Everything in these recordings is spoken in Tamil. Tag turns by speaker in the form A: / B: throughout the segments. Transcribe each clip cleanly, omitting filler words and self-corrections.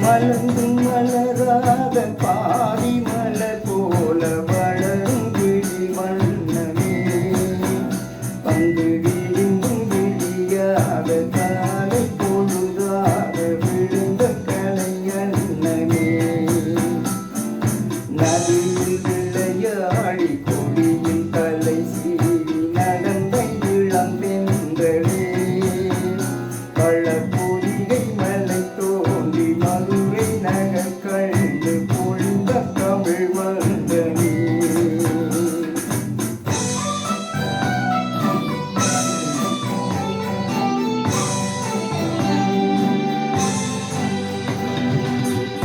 A: மலர்ந்தும் மலராத பாதி மலர் போல வளரும் விழி வண்ணமே வந்து விழுந்தும் விழியாத காலை பொழுதாக விழுந்த கலை அண்ணமே நதியில் விளையாடி கொடியில் தலை சீவி நடந்த இளம் வென்றவே பழ பொதிகை மலை தோன்றி மதுரை நகர் கண்டு பொழுந்த தமிழ் வந்தனே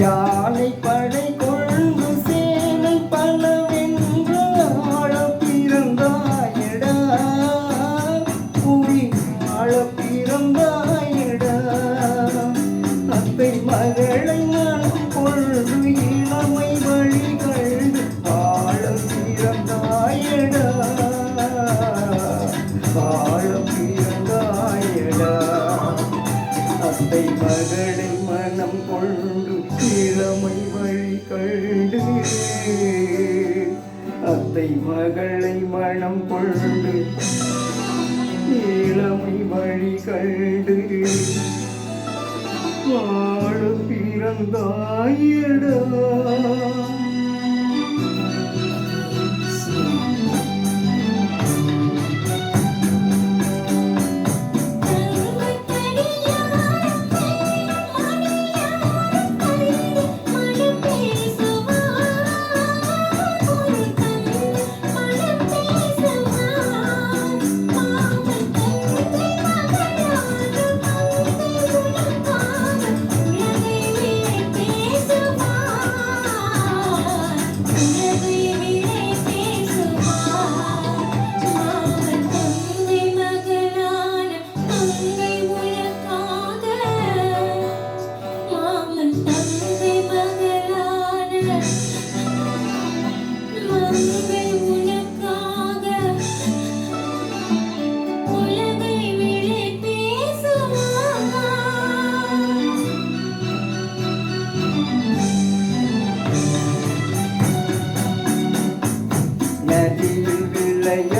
A: யானை படை கொண்டு சேனை பலவென்று ஆழ பிறந்தாயடா புவி ஆழ பிறந்தாயடா அத்தை மகளை நான் கொண்டு இளமை வழி கண்டு ஆழ பிறந்தாயடா ஆழ பிறந்தாயடா அத்தை மகளை மனம் கொண்டு இளமை வழி கண்டு அத்தை மகளை மனம் கொண்டு இளமை வழி கண்டு வாழ பிறந்தாயடா நதியில் விளைய